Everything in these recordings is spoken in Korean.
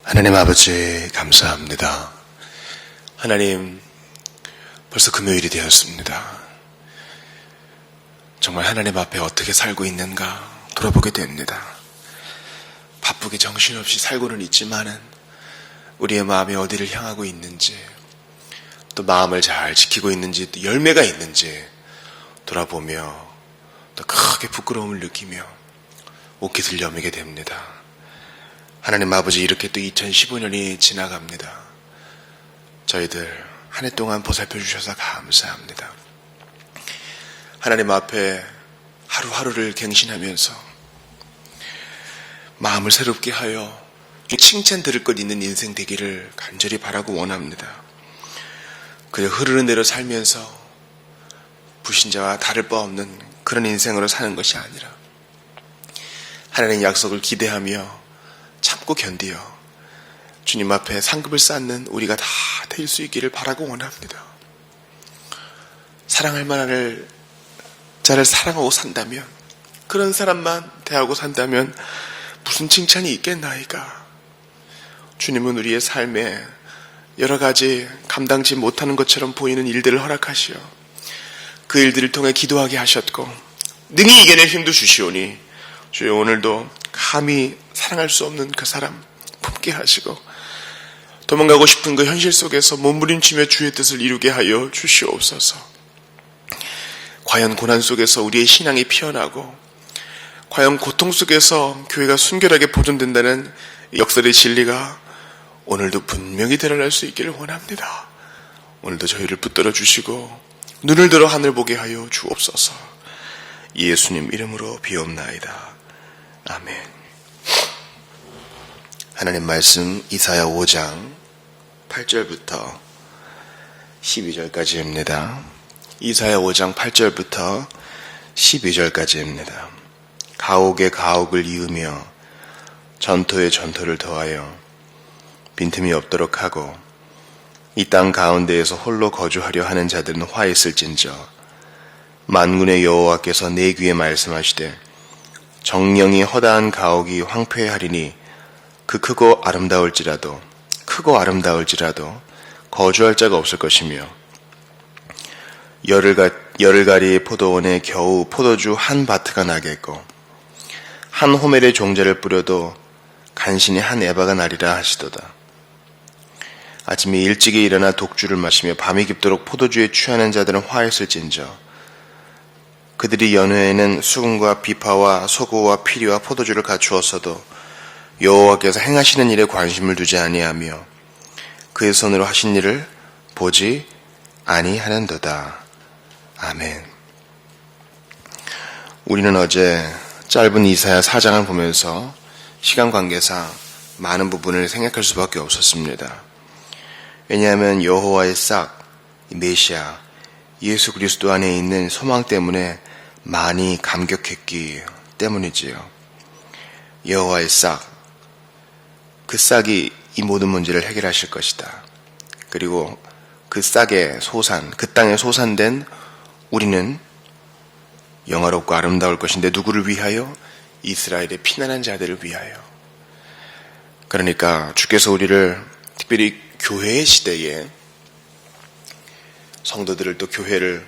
하나님 아버지 감사합니다. 하나님, 벌써 금요일이 되었습니다. 정말 하나님 앞에 어떻게 살고 있는가 돌아보게 됩니다. 바쁘게 정신없이 살고는 있지만은 우리의 마음이 어디를 향하고 있는지, 또 마음을 잘 지키고 있는지, 또 열매가 있는지 돌아보며 또 크게 부끄러움을 느끼며 옷깃을 여미게 됩니다. 하나님 아버지, 이렇게 또 2015년이 지나갑니다. 저희들 한 해 동안 보살펴 주셔서 감사합니다. 하나님 앞에 하루하루를 갱신하면서 마음을 새롭게 하여 칭찬 들을 것 있는 인생 되기를 간절히 바라고 원합니다. 그저 흐르는 대로 살면서 불신자와 다를 바 없는 그런 인생으로 사는 것이 아니라 하나님의 약속을 기대하며 참고 견디어 주님 앞에 상급을 쌓는 우리가 다 될 수 있기를 바라고 원합니다. 사랑할 만한 자를 사랑하고 산다면, 그런 사람만 대하고 산다면 무슨 칭찬이 있겠나이까. 주님은 우리의 삶에 여러 가지 감당지 못하는 것처럼 보이는 일들을 허락하시어 그 일들을 통해 기도하게 하셨고 능히 이겨낼 힘도 주시오니 주여, 오늘도 감히 사랑할 수 없는 그 사람 품게 하시고 도망가고 싶은 그 현실 속에서 몸부림치며 주의 뜻을 이루게 하여 주시옵소서. 과연 고난 속에서 우리의 신앙이 피어나고, 과연 고통 속에서 교회가 순결하게 보존된다는 역설의 진리가 오늘도 분명히 드러날 수 있기를 원합니다. 오늘도 저희를 붙들어 주시고 눈을 들어 하늘 보게 하여 주옵소서. 예수님 이름으로 비옵나이다. 아멘. 하나님 말씀 이사야 5장 8절부터 12절까지입니다. 이사야 5장 8절부터 12절까지입니다. 가옥에 가옥을 이으며 전토에 전토를 더하여 빈틈이 없도록 하고 이 땅 가운데에서 홀로 거주하려 하는 자들은 화 있을진저 만군의 여호와께서 내 귀에 말씀하시되 정령이 허다한 가옥이 황폐하리니 그 크고 아름다울지라도 거주할 자가 없을 것이며 열흘가리의 포도원에 겨우 포도주 한 바트가 나겠고 한 호멜의 종자를 뿌려도 간신히 한 에바가 나리라 하시도다. 아침에 일찍이 일어나 독주를 마시며 밤이 깊도록 포도주에 취하는 자들은 화했을진저 그들이 연회에는 수금과 비파와 소고와 피리와 포도주를 갖추었어도 여호와께서 행하시는 일에 관심을 두지 아니하며 그의 손으로 하신 일을 보지 아니하는도다. 아멘. 우리는 어제 짧은 이사야 4장을 보면서 시간 관계상 많은 부분을 생각할 수밖에 없었습니다. 왜냐하면 여호와의 싹, 메시아, 예수 그리스도 안에 있는 소망 때문에 많이 감격했기 때문이지요. 여호와의 싹, 그 싹이 이 모든 문제를 해결하실 것이다. 그리고 그 싹의 소산, 그 땅에 소산된 우리는 영화롭고 아름다울 것인데 누구를 위하여? 이스라엘의 피난한 자들을 위하여. 그러니까 주께서 우리를 특별히 교회의 시대에 성도들을, 또 교회를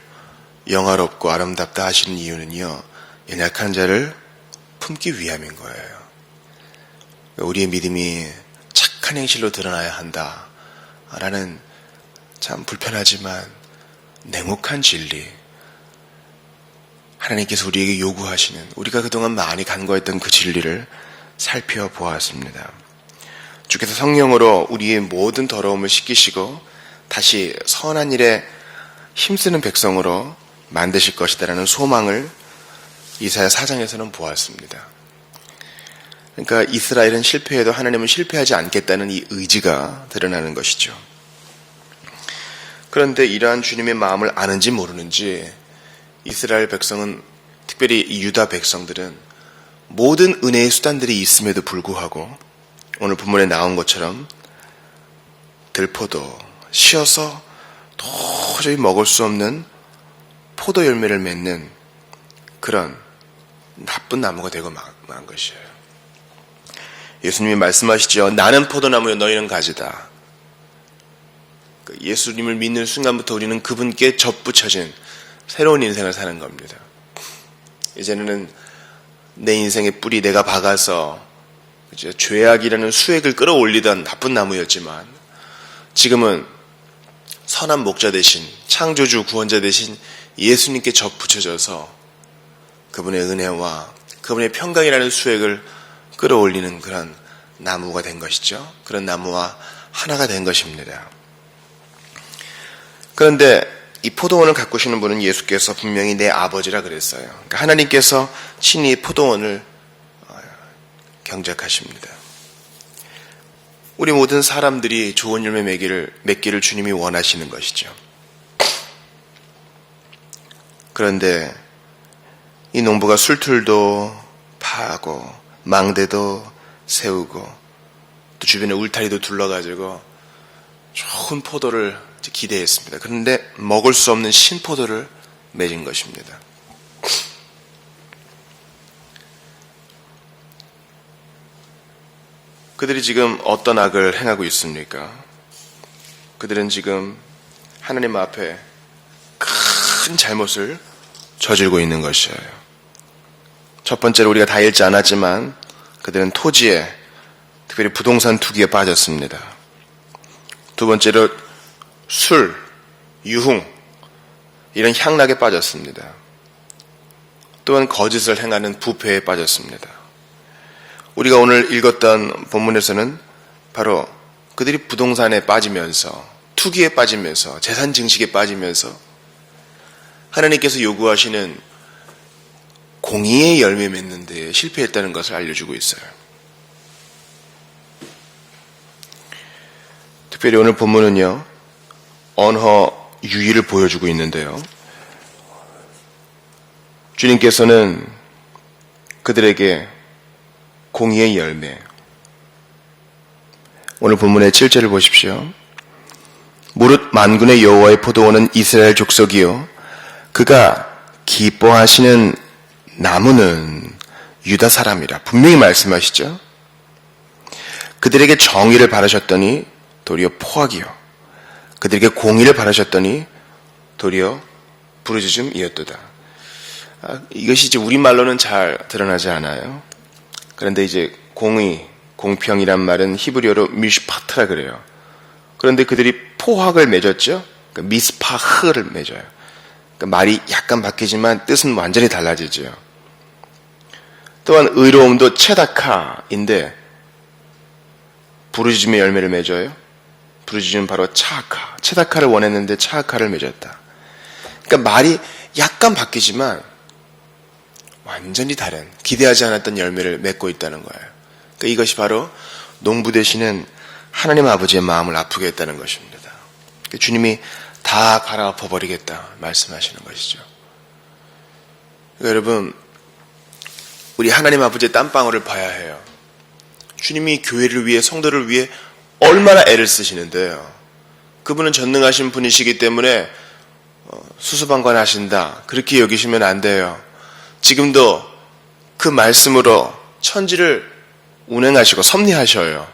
영화롭고 아름답다 하시는 이유는요, 연약한 자를 품기 위함인 거예요. 우리의 믿음이 착한 행실로 드러나야 한다라는 참 불편하지만 냉혹한 진리, 하나님께서 우리에게 요구하시는, 우리가 그동안 많이 간과했던 그 진리를 살펴보았습니다. 주께서 성령으로 우리의 모든 더러움을 씻기시고 다시 선한 일에 힘쓰는 백성으로 만드실 것이다라는 소망을 이사야 4장에서는 보았습니다. 그러니까 이스라엘은 실패해도 하나님은 실패하지 않겠다는 이 의지가 드러나는 것이죠. 그런데 이러한 주님의 마음을 아는지 모르는지 이스라엘 백성은, 특별히 이 유다 백성들은 모든 은혜의 수단들이 있음에도 불구하고 오늘 본문에 나온 것처럼 들포도, 쉬어서 도저히 먹을 수 없는 포도 열매를 맺는 그런 나쁜 나무가 되고 만 것이에요. 예수님이 말씀하시죠. 나는 포도나무요 너희는 가지다. 예수님을 믿는 순간부터 우리는 그분께 접붙여진 새로운 인생을 사는 겁니다. 이제는 내 인생의 뿌리 내가 박아서 죄악이라는 수액을 끌어올리던 나쁜 나무였지만 지금은 선한 목자 대신 창조주 구원자 대신 예수님께 접붙여져서 그분의 은혜와 그분의 평강이라는 수액을 끌어올리는 그런 나무가 된 것이죠. 그런 나무와 하나가 된 것입니다. 그런데 이 포도원을 가꾸시는 분은 예수께서 분명히 내 아버지라 그랬어요. 그러니까 하나님께서 친히 포도원을 경작하십니다. 우리 모든 사람들이 좋은 열매 맺기를 주님이 원하시는 것이죠. 그런데 이 농부가 술틀도 파고 망대도 세우고 또 주변에 울타리도 둘러가지고 좋은 포도를 기대했습니다. 그런데 먹을 수 없는 신포도를 맺은 것입니다. 그들이 지금 어떤 악을 행하고 있습니까? 그들은 지금 하나님 앞에 큰 잘못을 저질고 있는 것이에요. 첫 번째로 우리가 다 읽지 않았지만 그들은 토지에, 특별히 부동산 투기에 빠졌습니다. 두 번째로 술, 유흥, 이런 향락에 빠졌습니다. 또한 거짓을 행하는 부패에 빠졌습니다. 우리가 오늘 읽었던 본문에서는 바로 그들이 부동산에 빠지면서, 투기에 빠지면서, 재산 증식에 빠지면서 하나님께서 요구하시는 공의의 열매 맺는 데에 실패했다는 것을 알려주고 있어요. 특별히 오늘 본문은요, 언허 유의를 보여주고 있는데요. 주님께서는 그들에게 공의의 열매, 오늘 본문의 7절을 보십시오. 무릇 만군의 여호와의 포도원은 이스라엘 족속이요 그가 기뻐하시는 나무는 유다 사람이라 분명히 말씀하시죠. 그들에게 정의를 바라셨더니 도리어 포악이요 그들에게 공의를 바라셨더니 도리어 부르짖음이었도다. 이것이 이제 우리말로는 잘 드러나지 않아요. 그런데 이제 공의, 공평이란 말은 히브리어로 미슈파트라 그래요. 그런데 그들이 포악을 맺었죠. 그러니까 미스파흐를 맺어요. 그러니까 말이 약간 바뀌지만 뜻은 완전히 달라지죠. 또한 의로움도 체다카인데 부르짖음의 열매를 맺어요. 부르짖음은 바로 차하카, 체다카를 원했는데 차하카를 맺었다. 그러니까 말이 약간 바뀌지만 완전히 다른, 기대하지 않았던 열매를 맺고 있다는 거예요. 그러니까 이것이 바로 농부 되시는 하나님 아버지의 마음을 아프게 했다는 것입니다. 그러니까 주님이 다 갈아엎어 버리겠다 말씀하시는 것이죠. 그러니까 여러분, 우리 하나님 아버지의 땀방울을 봐야 해요. 주님이 교회를 위해, 성도를 위해 얼마나 애를 쓰시는데요. 그분은 전능하신 분이시기 때문에 수수방관하신다, 그렇게 여기시면 안 돼요. 지금도 그 말씀으로 천지를 운행하시고 섭리하셔요.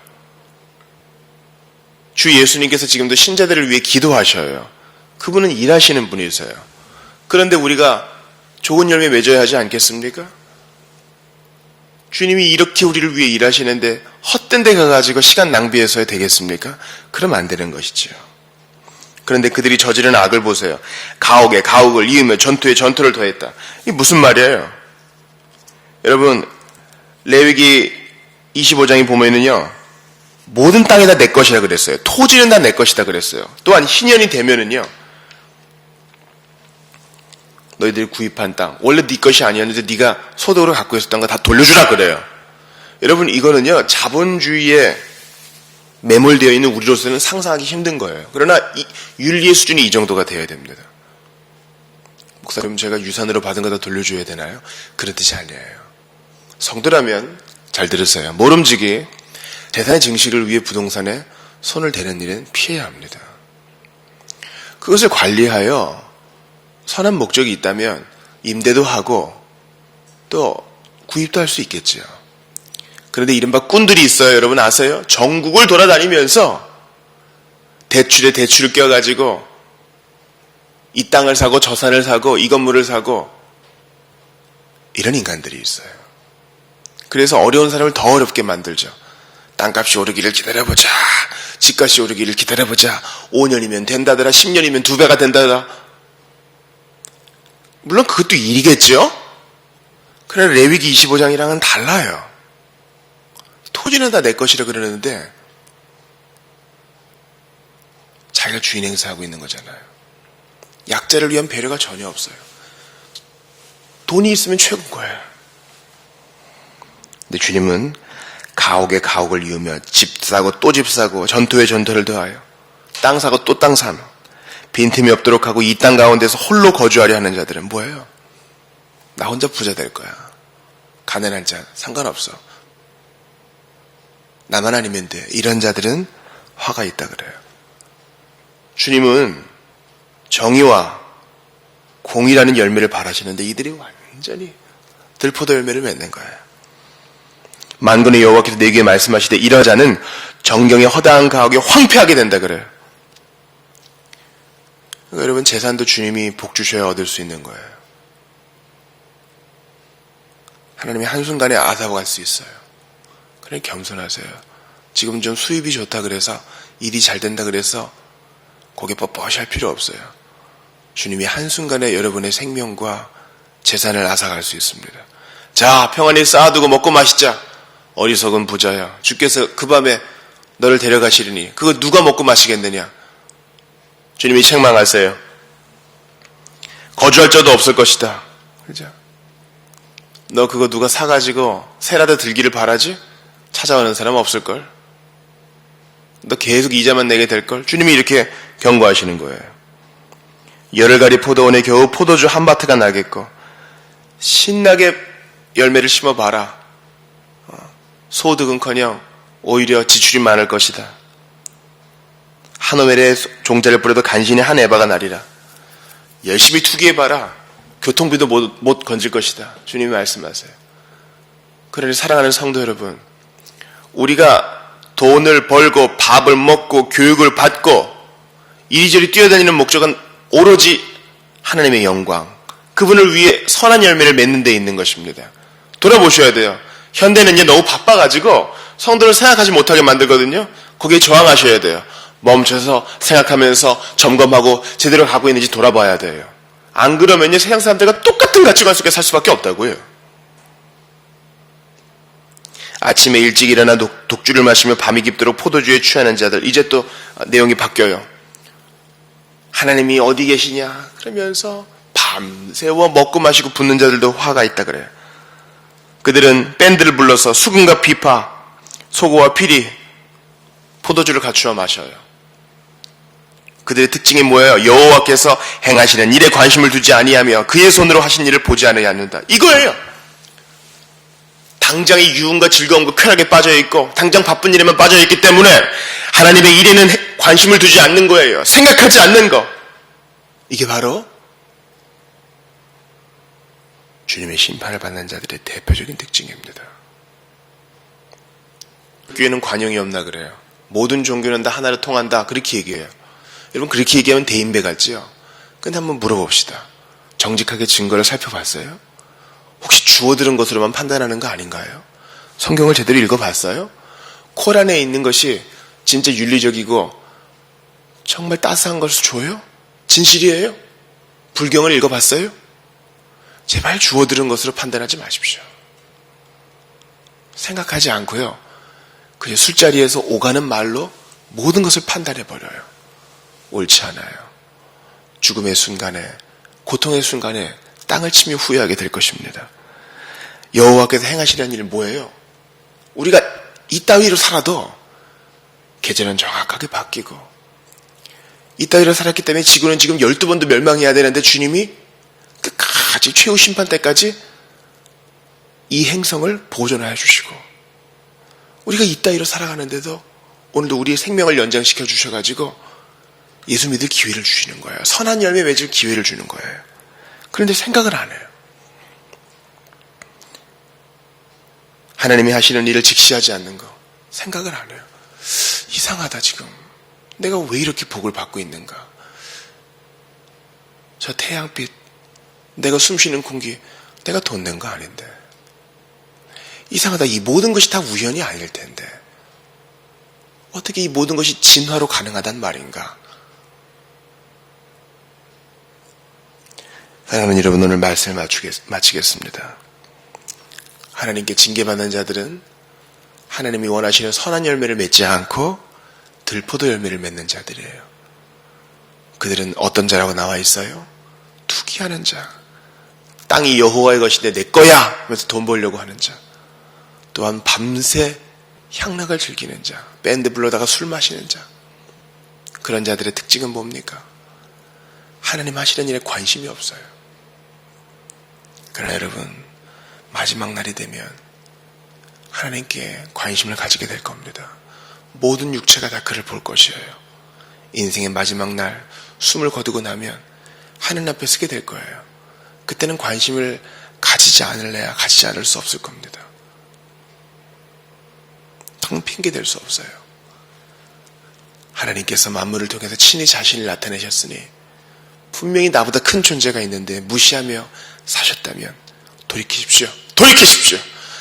주 예수님께서 지금도 신자들을 위해 기도하셔요. 그분은 일하시는 분이세요. 그런데 우리가 좋은 열매 맺어야 하지 않겠습니까? 주님이 이렇게 우리를 위해 일하시는데 헛된 데 가가지고 시간 낭비해서야 되겠습니까? 그러면 안 되는 것이지요. 그런데 그들이 저지른 악을 보세요. 가옥에 가옥을 이으며 전투에 전투를 더했다. 이게 무슨 말이에요? 여러분, 레위기 25장에 보면은요, 모든 땅이 다 내 것이라 그랬어요. 토지는 다 내 것이다 그랬어요. 또한 희년이 되면은요, 너희들이 구입한 땅, 원래 네 것이 아니었는데 네가 소득으로 갖고 있었던 거 다 돌려주라 그래요. 여러분, 이거는요, 자본주의에 매몰되어 있는 우리로서는 상상하기 힘든 거예요. 그러나 윤리의 수준이 이 정도가 되어야 됩니다. 목사님, 제가 유산으로 받은 거 다 돌려줘야 되나요? 그런 뜻이 아니에요. 성도라면 잘 들으세요. 모름지기 재산의 증식을 위해 부동산에 손을 대는 일은 피해야 합니다. 그것을 관리하여 선한 목적이 있다면 임대도 하고 또 구입도 할 수 있겠죠. 그런데 이른바 꾼들이 있어요. 여러분 아세요? 전국을 돌아다니면서 대출에 대출을 껴가지고 이 땅을 사고 저 산을 사고 이 건물을 사고 이런 인간들이 있어요. 그래서 어려운 사람을 더 어렵게 만들죠. 땅값이 오르기를 기다려보자. 집값이 오르기를 기다려보자. 5년이면 된다더라. 10년이면 2배가 된다더라. 물론 그것도 일이겠죠. 그러나 레위기 25장이랑은 달라요. 토지는 다 내 것이라 그러는데 자기가 주인 행사하고 있는 거잖아요. 약자를 위한 배려가 전혀 없어요. 돈이 있으면 최고인 거예요. 근데 주님은 가옥에 가옥을 이으며 집 사고 또 집 사고 전토에 전토를 더하여 땅 사고 또 땅 사며 빈틈이 없도록 하고 이 땅 가운데서 홀로 거주하려 하는 자들은 뭐예요? 나 혼자 부자 될 거야. 가난한 자 상관없어. 나만 아니면 돼. 이런 자들은 화가 있다 그래요. 주님은 정의와 공의라는 열매를 바라시는데 이들이 완전히 들포도 열매를 맺는 거예요. 만군의 여호와께서 내게 말씀하시되 이러자는 정경의 허다한 가옥이 황폐하게 된다 그래요. 그러니까 여러분 재산도 주님이 복 주셔야 얻을 수 있는 거예요. 하나님이 한순간에 아사고 갈 수 있어요. 그래 겸손하세요. 지금 좀 수입이 좋다 그래서 일이 잘 된다 그래서 고개 뻣뻣이 할 필요 없어요. 주님이 한순간에 여러분의 생명과 재산을 앗아갈 수 있습니다. 자, 평안히 쌓아두고 먹고 마시자. 어리석은 부자야. 주께서 그 밤에 너를 데려가시리니 그거 누가 먹고 마시겠느냐. 주님이 책망하세요. 거주할 자도 없을 것이다. 그죠? 너 그거 누가 사가지고 새라도 들기를 바라지? 찾아오는 사람 없을걸? 너 계속 이자만 내게 될걸? 주님이 이렇게 경고하시는 거예요. 열흘가리 포도원에 겨우 포도주 한 바트가 나겠고 신나게 열매를 심어봐라. 소득은커녕 오히려 지출이 많을 것이다. 한 오멜에 종자를 뿌려도 간신히 한 에바가 나리라. 열심히 투기해봐라. 교통비도 못 건질 것이다. 주님이 말씀하세요. 그러니 사랑하는 성도 여러분, 우리가 돈을 벌고 밥을 먹고 교육을 받고 이리저리 뛰어다니는 목적은 오로지 하나님의 영광, 그분을 위해 선한 열매를 맺는 데 있는 것입니다. 돌아보셔야 돼요. 현대는 이제 너무 바빠가지고 성도를 생각하지 못하게 만들거든요. 거기에 저항하셔야 돼요. 멈춰서 생각하면서 점검하고 제대로 가고 있는지 돌아봐야 돼요. 안 그러면요 세상 사람들과 똑같은 가치관 속에 살 수밖에 없다고요. 아침에 일찍 일어나 독주를 마시며 밤이 깊도록 포도주에 취하는 자들, 이제 또 내용이 바뀌어요. 하나님이 어디 계시냐 그러면서 밤새워 먹고 마시고 붓는 자들도 화가 있다 그래요. 그들은 밴드를 불러서 수금과 비파, 소고와 피리, 포도주를 갖추어 마셔요. 그들의 특징이 뭐예요? 여호와께서 행하시는 일에 관심을 두지 아니하며 그의 손으로 하신 일을 보지 않는다. 이거예요. 당장의 유흥과 즐거움과 쾌락에 빠져있고 당장 바쁜 일에만 빠져있기 때문에 하나님의 일에는 관심을 두지 않는 거예요. 생각하지 않는 거. 이게 바로 주님의 심판을 받는 자들의 대표적인 특징입니다. 교회는 관용이 없나 그래요. 모든 종교는 다 하나로 통한다 그렇게 얘기해요. 여러분 그렇게 얘기하면 대인배 같지요? 근데 한번 물어봅시다. 정직하게 증거를 살펴봤어요? 혹시 주워 들은 것으로만 판단하는 거 아닌가요? 성경을 제대로 읽어봤어요? 코란에 있는 것이 진짜 윤리적이고 정말 따스한 것을 줘요? 진실이에요? 불경을 읽어봤어요? 제발 주워 들은 것으로 판단하지 마십시오. 생각하지 않고요. 그냥 술자리에서 오가는 말로 모든 것을 판단해버려요. 옳지 않아요. 죽음의 순간에, 고통의 순간에 땅을 치며 후회하게 될 것입니다. 여호와께서 행하시려는 일은 뭐예요? 우리가 이따위로 살아도 계절은 정확하게 바뀌고 이따위로 살았기 때문에 지구는 지금 12번도 멸망해야 되는데 주님이 끝까지 최후 심판 때까지 이 행성을 보존해 주시고 우리가 이따위로 살아가는데도 오늘도 우리의 생명을 연장시켜 주셔가지고 예수 믿을 기회를 주시는 거예요. 선한 열매 맺을 기회를 주는 거예요. 그런데 생각을 안 해요. 하나님이 하시는 일을 직시하지 않는 거 생각을 안 해요. 이상하다 지금. 내가 왜 이렇게 복을 받고 있는가. 저 태양빛, 내가 숨쉬는 공기, 내가 돈 낸 거 아닌데. 이상하다. 이 모든 것이 다 우연이 아닐 텐데. 어떻게 이 모든 것이 진화로 가능하단 말인가. 사랑하는 여러분, 오늘 말씀을 마치겠습니다. 하나님께 징계받는 자들은 하나님이 원하시는 선한 열매를 맺지 않고 들포도 열매를 맺는 자들이에요. 그들은 어떤 자라고 나와 있어요? 투기하는 자. 땅이 여호와의 것인데 내 거야 하면서 돈 벌려고 하는 자. 또한 밤새 향락을 즐기는 자. 밴드 불러다가 술 마시는 자. 그런 자들의 특징은 뭡니까? 하나님 하시는 일에 관심이 없어요. 그러나 여러분, 마지막 날이 되면 하나님께 관심을 가지게 될 겁니다. 모든 육체가 다 그를 볼 것이에요. 인생의 마지막 날 숨을 거두고 나면 하늘 앞에 서게 될 거예요. 그때는 관심을 가지지 않을래야 가지지 않을 수 없을 겁니다. 텅 빈 게 될 수 없어요. 하나님께서 만물을 통해서 친히 자신을 나타내셨으니 분명히 나보다 큰 존재가 있는데 무시하며 사셨다면 돌이키십시오. 돌이키십시오.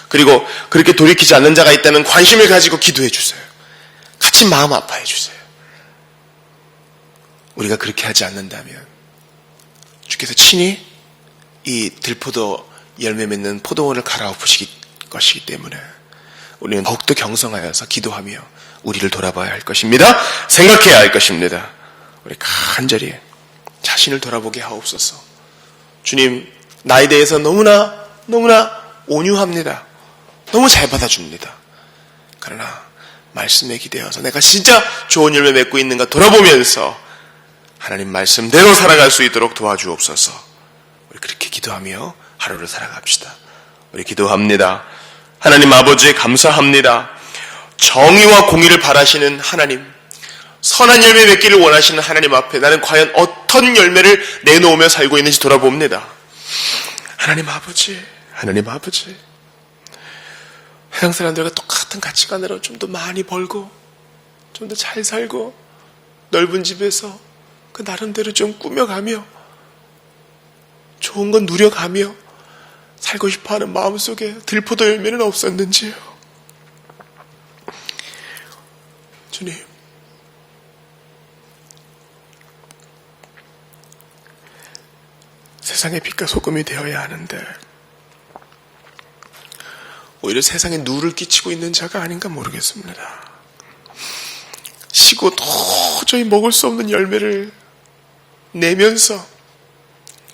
그리고 그렇게 돌이키지 않는 자가 있다면 관심을 가지고 기도해 주세요. 같이 마음 아파해 주세요. 우리가 그렇게 하지 않는다면 주께서 친히 이 들포도 열매 맺는 포도원을 갈아엎으실 것이기 때문에 우리는 더욱더 경성하여서 기도하며 우리를 돌아봐야 할 것입니다. 생각해야 할 것입니다. 우리 간절히 자신을 돌아보게 하옵소서. 주님, 나에 대해서 너무나 온유합니다. 너무 잘 받아줍니다. 그러나 말씀에 기대어서 내가 진짜 좋은 열매 맺고 있는가 돌아보면서 하나님 말씀대로 살아갈 수 있도록 도와주옵소서. 우리 그렇게 기도하며 하루를 살아갑시다. 우리 기도합니다. 하나님 아버지 감사합니다. 정의와 공의를 바라시는 하나님, 선한 열매 맺기를 원하시는 하나님 앞에 나는 과연 어떤 열매를 내놓으며 살고 있는지 돌아봅니다. 하나님 아버지, 세상 사람들과 똑같은 가치관으로 좀 더 많이 벌고 좀 더 잘 살고 넓은 집에서 그 나름대로 좀 꾸며가며 좋은 건 누려가며 살고 싶어하는 마음속에 들포도 열매는 없었는지요. 주님, 세상의 빛과 소금이 되어야 하는데 오히려 세상에 누를 끼치고 있는 자가 아닌가 모르겠습니다. 시고 도저히 먹을 수 없는 열매를 내면서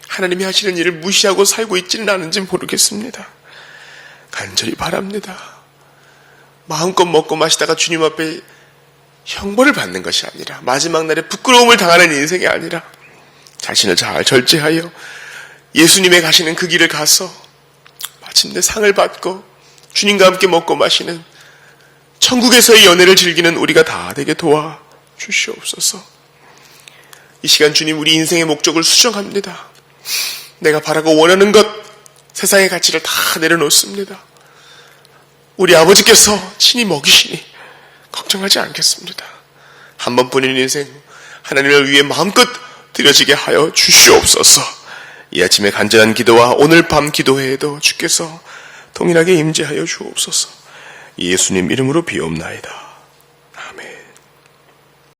하나님이 하시는 일을 무시하고 살고 있지는 않은지 모르겠습니다. 간절히 바랍니다. 마음껏 먹고 마시다가 주님 앞에 형벌을 받는 것이 아니라 마지막 날에 부끄러움을 당하는 인생이 아니라 자신을 잘 절제하여 예수님의 가시는 그 길을 가서 마침내 상을 받고 주님과 함께 먹고 마시는 천국에서의 연애를 즐기는 우리가 다 되게 도와주시옵소서. 이 시간 주님, 우리 인생의 목적을 수정합니다. 내가 바라고 원하는 것, 세상의 가치를 다 내려놓습니다. 우리 아버지께서 친히 먹이시니 걱정하지 않겠습니다. 한 번뿐인 인생 하나님을 위해 마음껏 드려지게 하여 주시옵소서. 이 아침에 간절한 기도와 오늘 밤 기도회에도 주께서 동일하게 임재하여 주옵소서. 예수님 이름으로 비옵나이다.